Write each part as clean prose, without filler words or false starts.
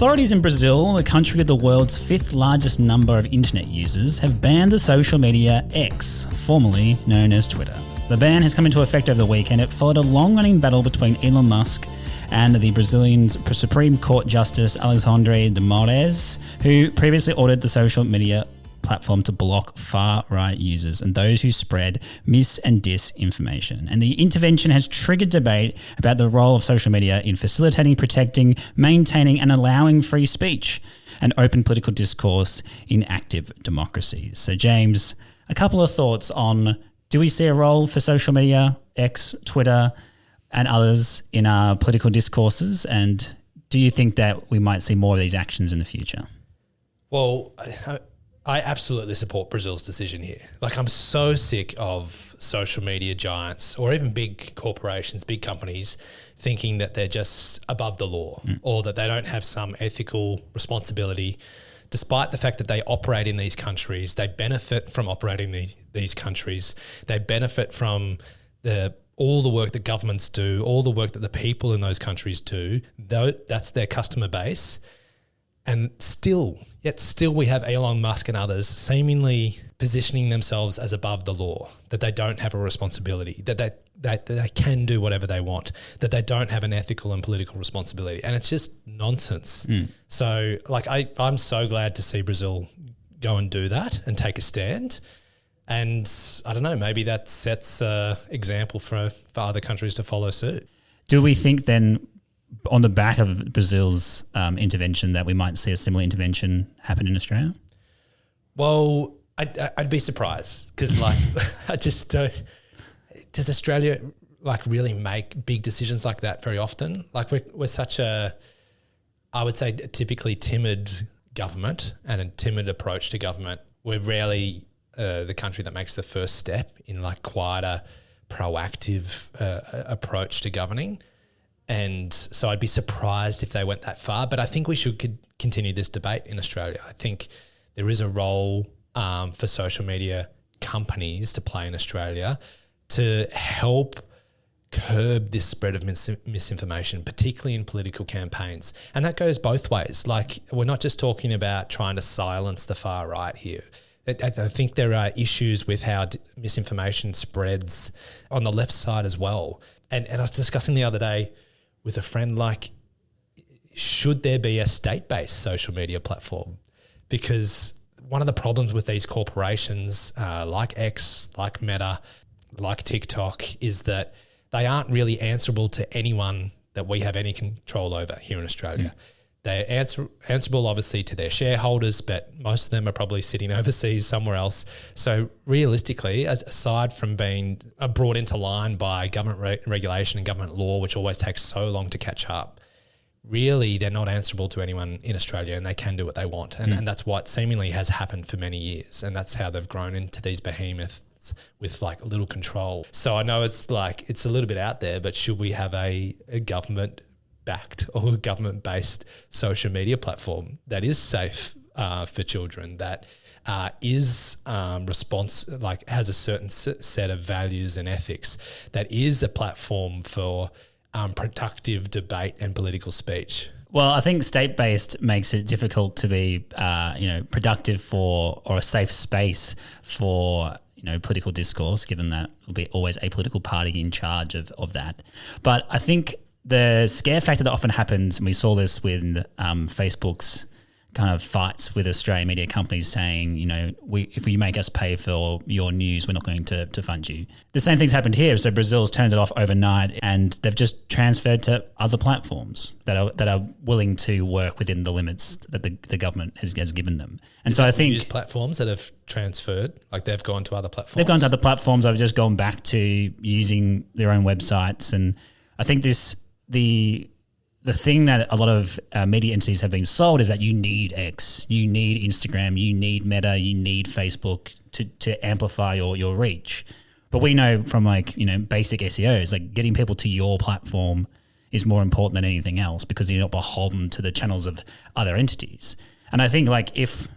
Authorities in Brazil, the country with the world's fifth largest number of internet users, have banned the social media X, formerly known as Twitter. The ban has come into effect over the weekend. It followed a long-running battle between Elon Musk and the Brazilian Supreme Court Justice Alexandre de Moraes, who previously ordered the social media platform to block far-right users and those who spread mis- and disinformation. And the intervention has triggered debate about the role of social media in facilitating, protecting, maintaining and allowing free speech and open political discourse in active democracies. So James, a couple of thoughts on, do we see a role for social media, X, Twitter and others in our political discourses? And do you think that we might see more of these actions in the future? Well, I absolutely support Brazil's decision here. Like, I'm so sick of social media giants or even big corporations, big companies thinking that they're just above the law or that they don't have some ethical responsibility, despite the fact that they operate in these countries. They benefit from operating these countries. They benefit from all the work that governments do, all the work that the people in those countries do. That's their customer base. And yet still we have Elon Musk and others seemingly positioning themselves as above the law, that they don't have a responsibility, that they can do whatever they want, that they don't have an ethical and political responsibility. And it's just nonsense. So like I'm so glad to see Brazil go and do that and take a stand. And I don't know, maybe that sets an example for other countries to follow suit. Do we think then, on the back of Brazil's intervention, that we might see a similar intervention happen in Australia? Well, I'd be surprised because, like, I just don't. Does Australia like really make big decisions like that very often? Like, we're such a, I would say, typically timid government and a timid approach to government. We're rarely the country that makes the first step in like quite a proactive approach to governing. And so I'd be surprised if they went that far, but I think we should continue this debate in Australia. I think there is a role for social media companies to play in Australia to help curb this spread of misinformation, particularly in political campaigns. And that goes both ways. Like, we're not just talking about trying to silence the far right here. I think there are issues with how misinformation spreads on the left side as well. And I was discussing the other day with a friend, like, should there be a state-based social media platform? Because one of the problems with these corporations like X, like Meta, like TikTok, is that they aren't really answerable to anyone that we have any control over here in Australia. They're answerable, obviously, to their shareholders, but most of them are probably sitting overseas somewhere else. So realistically, aside from being brought into line by government regulation and government law, which always takes so long to catch up, really they're not answerable to anyone in Australia, and they can do what they want. And that's what seemingly has happened for many years. And that's how they've grown into these behemoths with like little control. So I know it's like, it's a little bit out there, but should we have a government-backed or government-based social media platform that is safe for children, that is has a certain set of values and ethics, that is a platform for productive debate and political speech? Well, I think state-based makes it difficult to be, productive or a safe space for, political discourse, given that there'll be always a political party in charge of that. But I think the scare factor that often happens, and we saw this with Facebook's kind of fights with Australian media companies saying, if you make us pay for your news, we're not going to fund you. The same thing's happened here. So Brazil's turned it off overnight, and they've just transferred to other platforms that are willing to work within the limits that the government has given them. And so I think use platforms that have transferred, like they've gone to other platforms. They've gone to other platforms. I've just gone back to using their own websites, and I think the thing that a lot of media entities have been sold is that you need X, you need Instagram, you need Meta, you need Facebook to amplify your reach. But we know from basic SEOs, like getting people to your platform is more important than anything else, because you're not beholden to the channels of other entities. And I think if,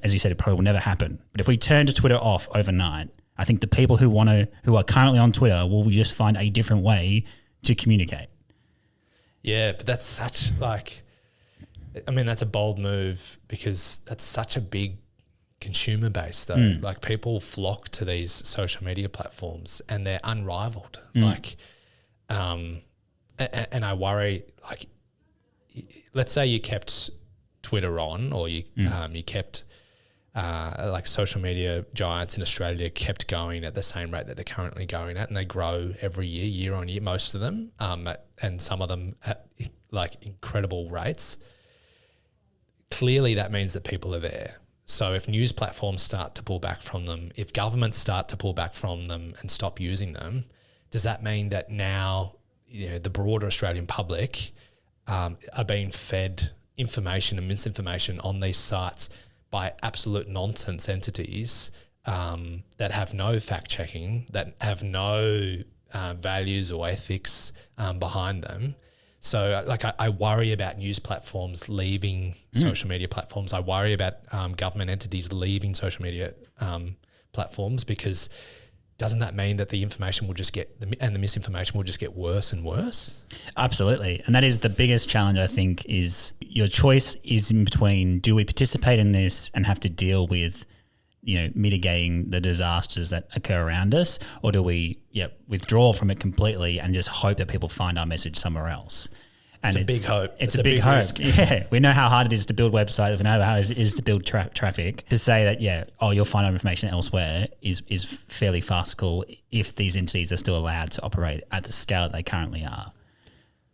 as you said, it probably will never happen. But if we turn to Twitter off overnight, I think the people who are currently on Twitter will just find a different way to communicate. Yeah, but that's such I mean, that's a bold move because that's such a big consumer base though. Like people flock to these social media platforms and they're unrivaled. Like, and I worry, like, let's say you kept Twitter on, or you kept like social media giants in Australia kept going at the same rate that they're currently going at, and they grow every year, year on year, most of them, and some of them at like incredible rates. Clearly that means that people are there. So if news platforms start to pull back from them, if governments start to pull back from them and stop using them, does that mean that now, you know, the broader Australian public are being fed information and misinformation on these sites by absolute nonsense entities that have no fact checking, that have no values or ethics behind them? So like I worry about news platforms leaving social media platforms. I worry about government entities leaving social media platforms, because doesn't that mean that the information will just and the misinformation will just get worse and worse? Absolutely. And that is the biggest challenge, I think, is your choice is in between, do we participate in this and have to deal with, you know, mitigating the disasters that occur around us, or do we withdraw from it completely and just hope that people find our message somewhere else? And it's a big hope. It's a big hope. Risk. Yeah, we know how hard it is to build websites. We know how hard it is to build traffic. To say that, you'll find our information elsewhere is fairly farcical if these entities are still allowed to operate at the scale that they currently are.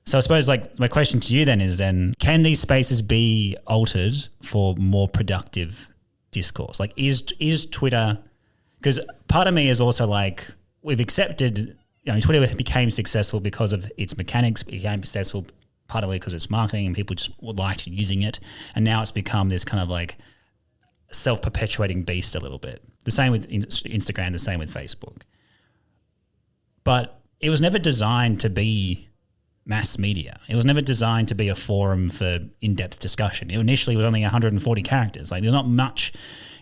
So I suppose, like, my question to you then is, can these spaces be altered for more productive discourse? Like, is Twitter, because part of me is also like, we've accepted, you know, Twitter became successful because of its mechanics, became successful partly because it's marketing and people just liked using it, and now it's become this kind of like self-perpetuating beast a little bit. The same with Instagram, the same with Facebook. But it was never designed to be mass media. It was never designed to be a forum for in-depth discussion. It initially was only 140 characters. Like, there's not much,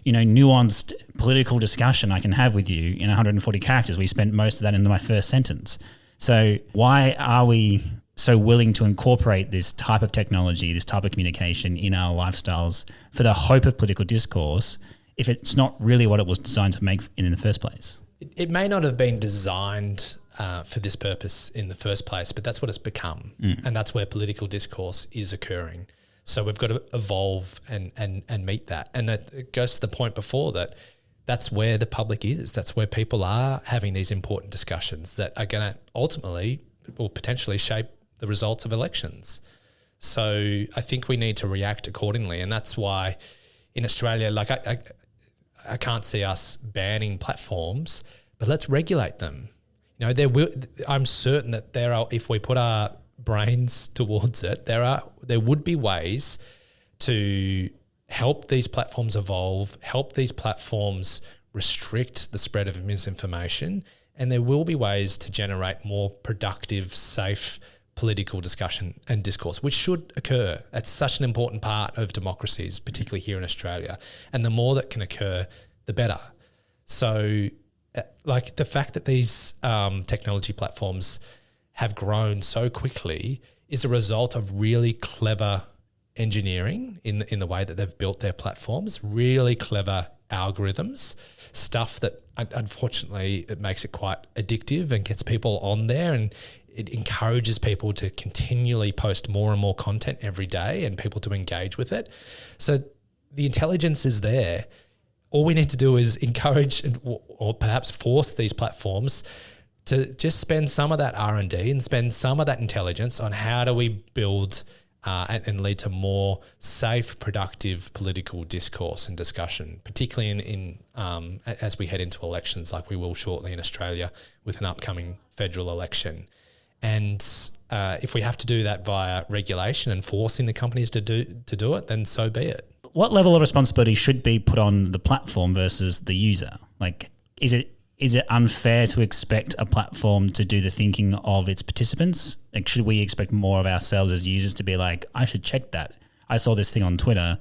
you know, nuanced political discussion I can have with you in 140 characters. We spent most of that in my first sentence. So why are we so willing to incorporate this type of technology, this type of communication in our lifestyles for the hope of political discourse, if it's not really what it was designed to make in the first place? It may not have been designed for this purpose in the first place, but that's what it's become. And that's where political discourse is occurring. So we've got to evolve and meet that. And it goes to the point before that that's where the public is. That's where people are having these important discussions that are going to ultimately or potentially shape the results of elections. So I think we need to react accordingly. And that's why in Australia, like I can't see us banning platforms, but let's regulate them. You know, I'm certain that there are, if we put our brains towards it, there would be ways to help these platforms evolve, help these platforms restrict the spread of misinformation, and there will be ways to generate more productive, safe political discussion and discourse, which should occur. It's such an important part of democracies, particularly here in Australia. And the more that can occur, the better. So like the fact that these technology platforms have grown so quickly is a result of really clever engineering in the way that they've built their platforms, really clever algorithms, stuff that unfortunately it makes it quite addictive and gets people on there, and it encourages people to continually post more and more content every day and people to engage with it. So the intelligence is there. All we need to do is encourage or perhaps force these platforms to just spend some of that R&D and spend some of that intelligence on how do we build and lead to more safe, productive political discourse and discussion, particularly in as we head into elections like we will shortly in Australia with an upcoming federal election. And if we have to do that via regulation and forcing the companies to do it, then so be it. What level of responsibility should be put on the platform versus the user? Like, is it unfair to expect a platform to do the thinking of its participants? Like, should we expect more of ourselves as users to be like, I should check that. I saw this thing on Twitter.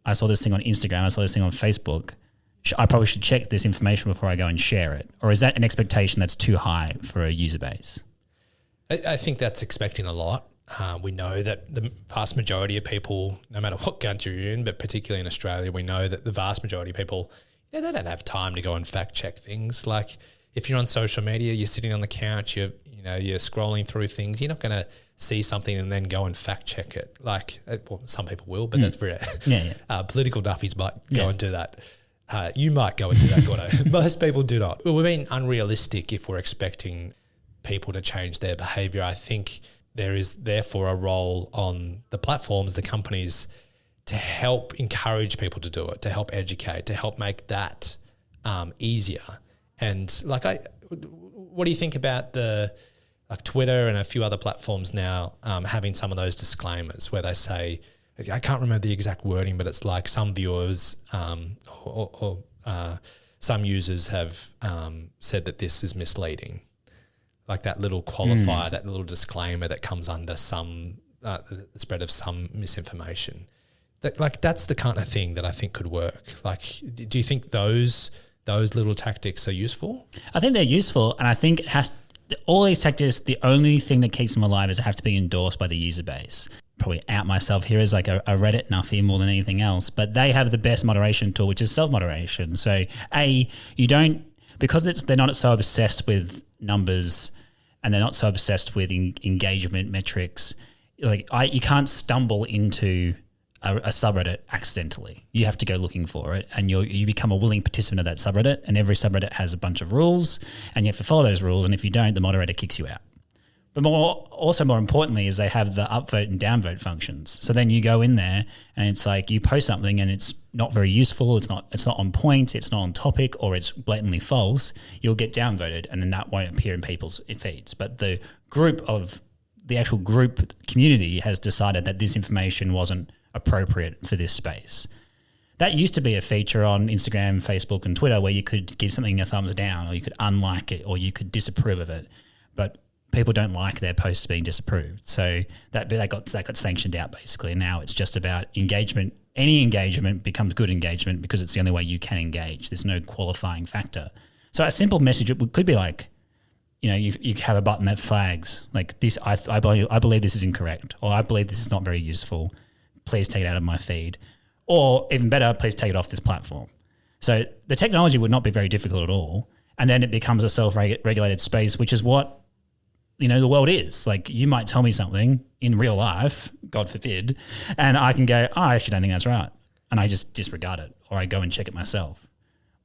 I saw this thing on Instagram. I saw this thing on Facebook. I probably should check this information before I go and share it. Or is that an expectation that's too high for a user base? I think that's expecting a lot. We know that the vast majority of people, no matter what country you're in, but particularly in Australia, we know that the vast majority of people, they don't have time to go and fact check things. Like if you're on social media, you're sitting on the couch, you're scrolling through things, you're not going to see something and then go and fact check it. Like, well, some people will, but that's rare. Political duffies might go and do that. You might go and do that, Gordo. Most people do not. Well, we're being unrealistic if we're expecting people to change their behaviour. I think there is therefore a role on the platforms, the companies, to help encourage people to do it, to help educate, to help make that easier. And what do you think about Twitter and a few other platforms now having some of those disclaimers where they say, I can't remember the exact wording, but it's like some viewers or some users have said that this is misleading. Like that little qualifier, that little disclaimer that comes under some the spread of some misinformation. That's the kind of thing that I think could work. Like, do you think those little tactics are useful? I think they're useful, and I think all these tactics, the only thing that keeps them alive is they have to be endorsed by the user base. Probably out myself here as like a Reddit nuffy more than anything else, but they have the best moderation tool, which is self-moderation. So because they're not so obsessed with numbers and they're not so obsessed with engagement metrics, you can't stumble into a subreddit accidentally. You have to go looking for it, and you become a willing participant of that subreddit, and every subreddit has a bunch of rules, and you have to follow those rules, and if you don't, the moderator kicks you out. But more importantly is they have the upvote and downvote functions. So then you go in there and it's like you post something and it's not very useful, it's not on point, it's not on topic, or it's blatantly false, you'll get downvoted, and then that won't appear in people's feeds. But the actual group community has decided that this information wasn't appropriate for this space. That used to be a feature on Instagram, Facebook, and Twitter where you could give something a thumbs down, or you could unlike it, or you could disapprove of it. But people don't like their posts being disapproved. So that got sanctioned out basically. And now it's just about engagement. Any engagement becomes good engagement because it's the only way you can engage. There's no qualifying factor. So a simple message could be like, you have a button that flags like this. I believe this is incorrect, or I believe this is not very useful. Please take it out of my feed. Or even better, please take it off this platform. So the technology would not be very difficult at all. And then it becomes a self-regulated space, which is what the world is. Like, you might tell me something in real life, God forbid, and I can go, I actually don't think that's right. And I just disregard it, or I go and check it myself.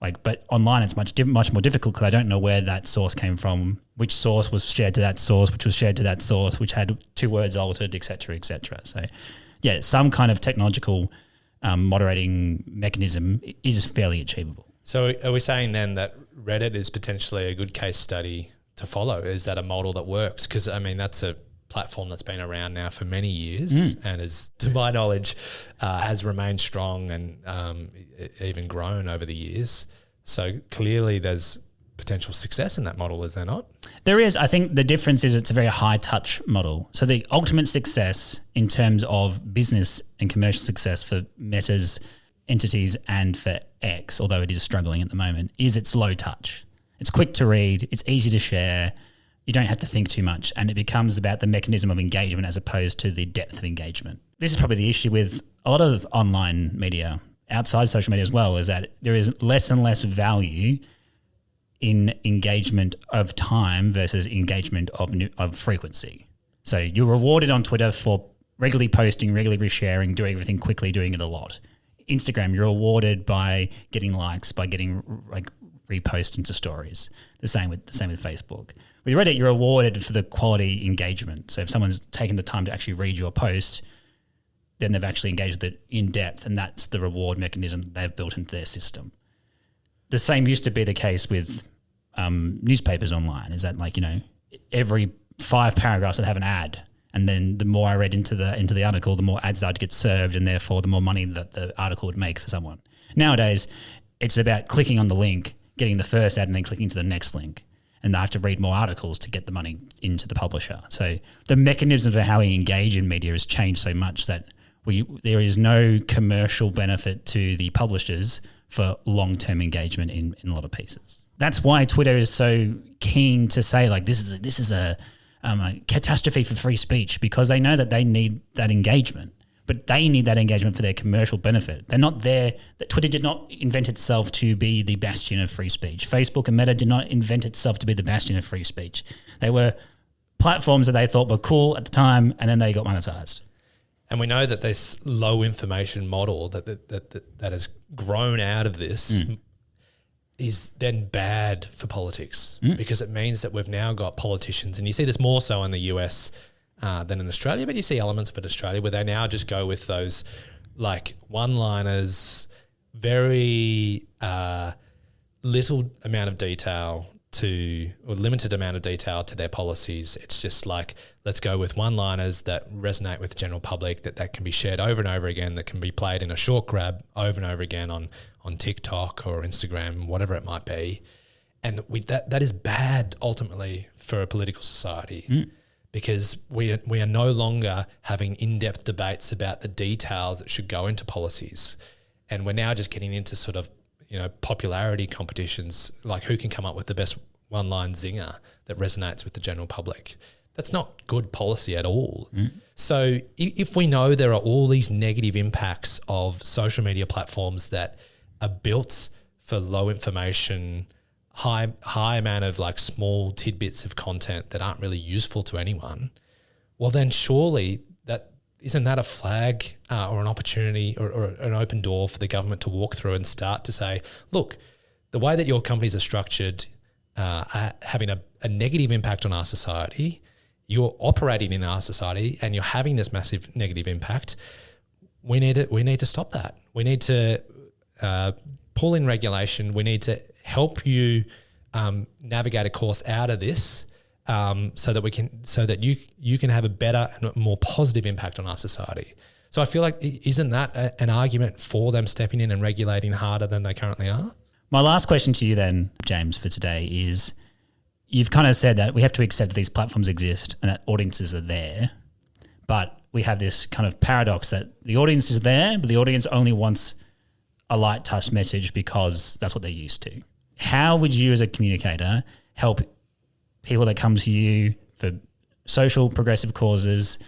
But online it's much more difficult because I don't know where that source came from, which source was shared to that source, which was shared to that source, which had 2 words altered, et cetera, et cetera. So yeah, some kind of technological moderating mechanism is fairly achievable. So are we saying then that Reddit is potentially a good case study to follow? Is that a model that works? Because that's a platform that's been around now for many years and is, to my knowledge, has remained strong and even grown over the years. So clearly there's potential success in that model, is there not? There is. I think the difference is it's a very high touch model. So the ultimate success in terms of business and commercial success for Meta's entities and for X, although it is struggling at the moment, is it's low touch. It's quick to read, it's easy to share, you don't have to think too much, and it becomes about the mechanism of engagement as opposed to the depth of engagement. This is probably the issue with a lot of online media, outside social media as well, is that there is less and less value in engagement of time versus engagement of frequency. So you're rewarded on Twitter for regularly posting, regularly resharing, doing everything quickly, doing it a lot. Instagram, you're rewarded by getting likes, by getting repost into stories. The same with Facebook. With Reddit, you're rewarded for the quality engagement. So if someone's taken the time to actually read your post, then they've actually engaged with it in depth, and that's the reward mechanism they've built into their system. The same used to be the case with newspapers online, is that every 5 paragraphs would have an ad, and then the more I read into the article, the more ads that would get served, and therefore the more money that the article would make for someone. Nowadays, it's about clicking on the link, getting the first ad, and then clicking to the next link. And I have to read more articles to get the money into the publisher. So the mechanism for how we engage in media has changed so much that there is no commercial benefit to the publishers for long-term engagement in a lot of pieces. That's why Twitter is so keen to say this is a a catastrophe for free speech because they know that they need that engagement. But they need that engagement for their commercial benefit. They're not there. That Twitter did not invent itself to be the bastion of free speech. Facebook and Meta did not invent itself to be the bastion of free speech. They were platforms that they thought were cool at the time, and then they got monetized. And we know that this low information model that has grown out of this is then bad for politics because it means that we've now got politicians, and you see this more so in the US than in Australia, but you see elements of it in Australia where they now just go with those like one-liners, very little amount of detail or limited amount of detail to their policies. It's just like, let's go with one-liners that resonate with the general public, that can be shared over and over again, that can be played in a short grab over and over again on TikTok or Instagram, whatever it might be. And that is bad ultimately for a political society. Because we are no longer having in-depth debates about the details that should go into policies. And we're now just getting into sort of, popularity competitions, like who can come up with the best one-line zinger that resonates with the general public. That's not good policy at all. So if we know there are all these negative impacts of social media platforms that are built for low information, high amount of like small tidbits of content that aren't really useful to anyone, well then surely isn't that a flag or an opportunity or an open door for the government to walk through and start to say, look, the way that your companies are structured are having a negative impact on our society. You're operating in our society and you're having this massive negative impact. We need to stop that. We need to pull in regulation. We need to help you navigate a course out of this, so that you can have a better and a more positive impact on our society. So I feel like, isn't that an argument for them stepping in and regulating harder than they currently are? My last question to you then, James, for today is, you've kind of said that we have to accept that these platforms exist and that audiences are there, but we have this kind of paradox that the audience is there, but the audience only wants a light touch message because that's what they're used to. How would you as a communicator help people that come to you for social progressive causes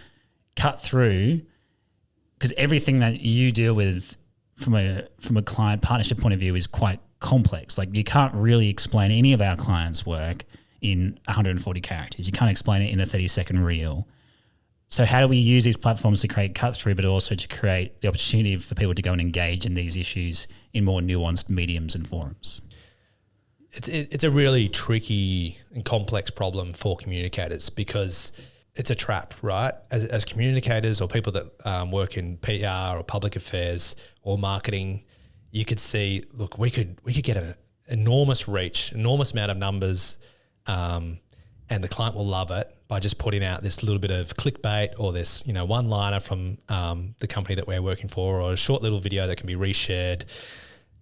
cut through? Because everything that you deal with from a client partnership point of view is quite complex. Like, you can't really explain any of our clients' work in 140 characters. You can't explain it in a 30-second reel. So how do we use these platforms to create cut through, but also to create the opportunity for people to go and engage in these issues in more nuanced mediums and forums? It's a really tricky and complex problem for communicators because it's a trap, right? As communicators or people that work in PR or public affairs or marketing, you could see, look, we could get an enormous reach, enormous amount of numbers, and the client will love it by just putting out this little bit of clickbait or this, one-liner from the company that we're working for, or a short little video that can be reshared.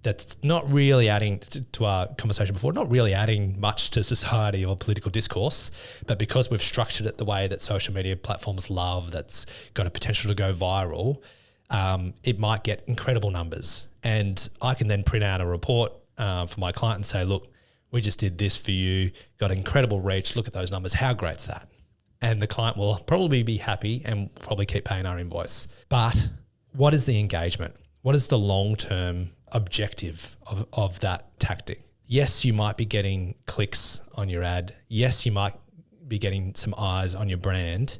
That's not really adding to our conversation before, not really adding much to society or political discourse, but because we've structured it the way that social media platforms love, that's got a potential to go viral, it might get incredible numbers. And I can then print out a report for my client and say, look, we just did this for you, got incredible reach, look at those numbers, how great's that? And the client will probably be happy and probably keep paying our invoice. But what is the engagement? What is the long-term objective of that tactic? Yes, you might be getting clicks on your ad. Yes, you might be getting some eyes on your brand,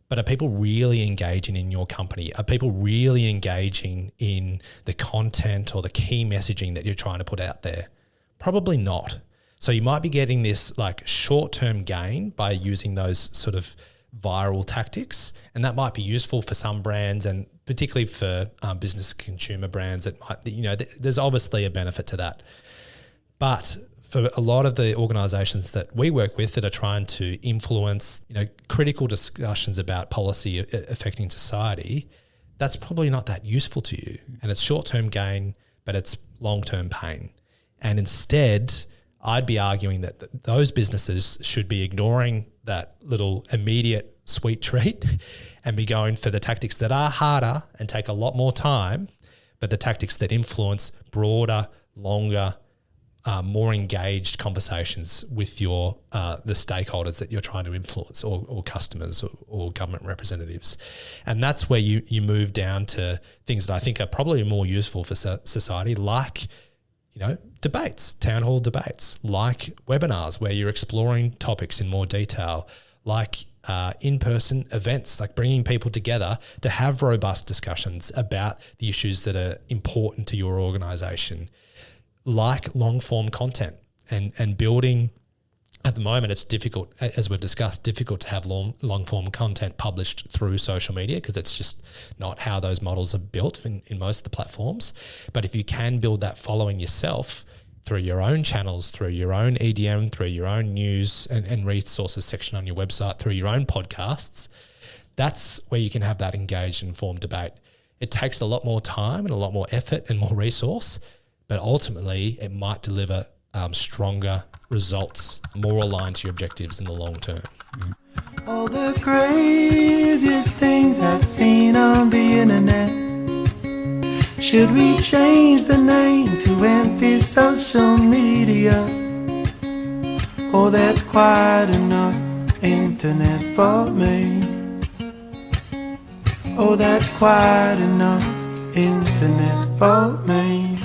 but are people really engaging in your company? Are people really engaging in the content or the key messaging that you're trying to put out there? Probably not. So you might be getting this like short-term gain by using those sort of viral tactics, and that might be useful for some brands, and particularly for business consumer brands that might, there's obviously a benefit to that. But for a lot of the organisations that we work with that are trying to influence, critical discussions about policy affecting society, that's probably not that useful to you. And it's short-term gain, but it's long-term pain. And instead, I'd be arguing that those businesses should be ignoring that little immediate sweet treat and be going for the tactics that are harder and take a lot more time, but the tactics that influence broader, longer, more engaged conversations with your the stakeholders that you're trying to influence, or customers, or government representatives. And that's where you move down to things that I think are probably more useful for society, like, debates, town hall debates, like webinars where you're exploring topics in more detail, like in-person events, like bringing people together to have robust discussions about the issues that are important to your organisation, like long-form content and building. At the moment, it's difficult, as we've discussed, difficult to have long-form content published through social media because it's just not how those models are built in most of the platforms. But if you can build that following yourself through your own channels, through your own EDM, through your own news and resources section on your website, through your own podcasts, that's where you can have that engaged, informed debate. It takes a lot more time and a lot more effort and more resource, but ultimately it might deliver stronger results, more aligned to your objectives in the long term. All the craziest things I've seen on the internet. Should we change the name to anti-social media? Oh, that's quite enough internet for me. Oh, that's quite enough internet for me.